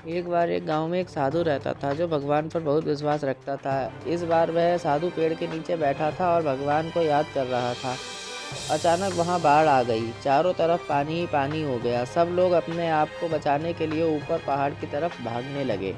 एक बार एक गांव में एक साधु रहता था जो भगवान पर बहुत विश्वास रखता था। इस बार वह साधु पेड़ के नीचे बैठा था और भगवान को याद कर रहा था। अचानक वहां बाढ़ आ गई। चारों तरफ पानी ही पानी हो गया। सब लोग अपने आप को बचाने के लिए ऊपर पहाड़ की तरफ भागने लगे।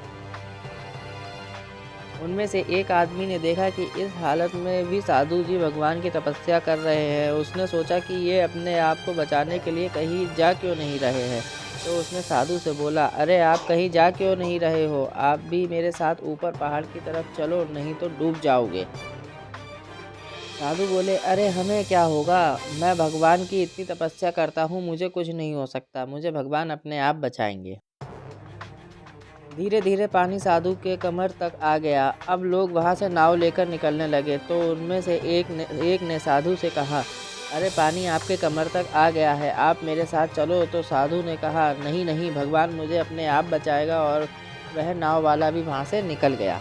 उनमें से एक आदमी ने देखा कि इस हालत में भी साधु जी भगवान की तपस्या कर रहे हैं। उसने सोचा कि ये अपने आप को बचाने के लिए कहीं जा क्यों नहीं रहे हैं। तो उसने साधु से बोला, अरे आप कहीं जा क्यों नहीं रहे हो? आप भी मेरे साथ ऊपर पहाड़ की तरफ चलो, नहीं तो डूब जाओगे। साधु बोले, अरे हमें क्या होगा? मैं भगवान की इतनी तपस्या करता हूँ, मुझे कुछ नहीं हो सकता। मुझे भगवान अपने आप बचाएंगे। धीरे धीरे पानी साधु के कमर तक आ गया। अब लोग वहां से नाव लेकर निकलने लगे। तो उनमें से एक ने साधु से कहा, अरे पानी आपके कमर तक आ गया है, आप मेरे साथ चलो। तो साधु ने कहा, नहीं नहीं, भगवान मुझे अपने आप बचाएगा। और वह नाव वाला भी वहां से निकल गया।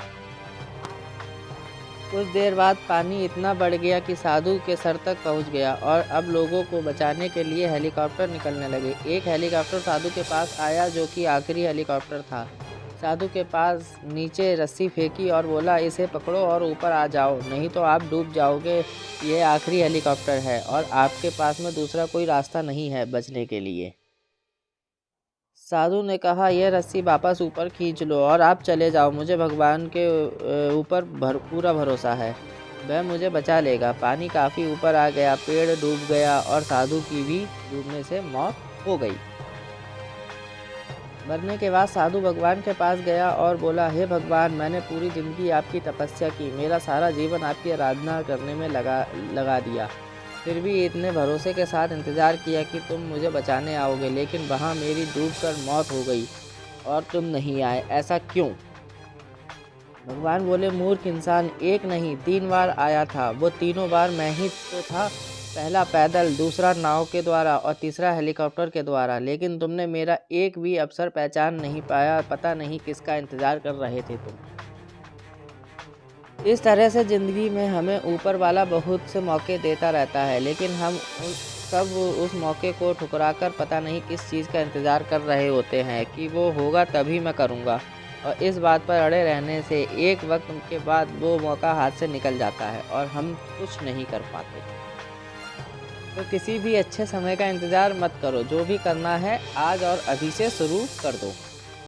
कुछ देर बाद पानी इतना बढ़ गया कि साधु के सर तक पहुंच गया और अब लोगों को बचाने के लिए हेलीकॉप्टर निकलने लगे। एक हेलीकॉप्टर साधु के पास आया जो कि आखिरी हेलीकॉप्टर था। साधु के पास नीचे रस्सी फेंकी और बोला, इसे पकड़ो और ऊपर आ जाओ, नहीं तो आप डूब जाओगे। ये आखिरी हेलीकॉप्टर है और आपके पास में दूसरा कोई रास्ता नहीं है बचने के लिए। साधु ने कहा, यह रस्सी वापस ऊपर खींच लो और आप चले जाओ। मुझे भगवान के ऊपर पूरा भरोसा है, वह मुझे बचा लेगा। पानी काफ़ी ऊपर आ गया, पेड़ डूब गया और साधु की भी डूबने से मौत हो गई। मरने के बाद साधु भगवान के पास गया और बोला, हे भगवान, मैंने पूरी ज़िंदगी आपकी तपस्या की, मेरा सारा जीवन आपकी आराधना करने में लगा दिया। फिर भी इतने भरोसे के साथ इंतज़ार किया कि तुम मुझे बचाने आओगे, लेकिन वहाँ मेरी डूबकर मौत हो गई और तुम नहीं आए, ऐसा क्यों? भगवान बोले, मूर्ख इंसान, एक नहीं 3 बार आया था। वो तीनों बार मैं ही तो था। पहला पैदल, दूसरा नाव के द्वारा और तीसरा हेलीकॉप्टर के द्वारा। लेकिन तुमने मेरा एक भी अवसर पहचान नहीं पाया। पता नहीं किसका इंतज़ार कर रहे थे तुम। इस तरह से ज़िंदगी में हमें ऊपर वाला बहुत से मौके देता रहता है, लेकिन हम सब उस मौके को ठुकराकर पता नहीं किस चीज़ का इंतज़ार कर रहे होते हैं कि वो होगा तभी मैं करूँगा। और इस बात पर अड़े रहने से एक वक्त के बाद वो मौका हाथ से निकल जाता है और हम कुछ नहीं कर पाते। तो किसी भी अच्छे समय का इंतज़ार मत करो, जो भी करना है आज और अभी से शुरू कर दो।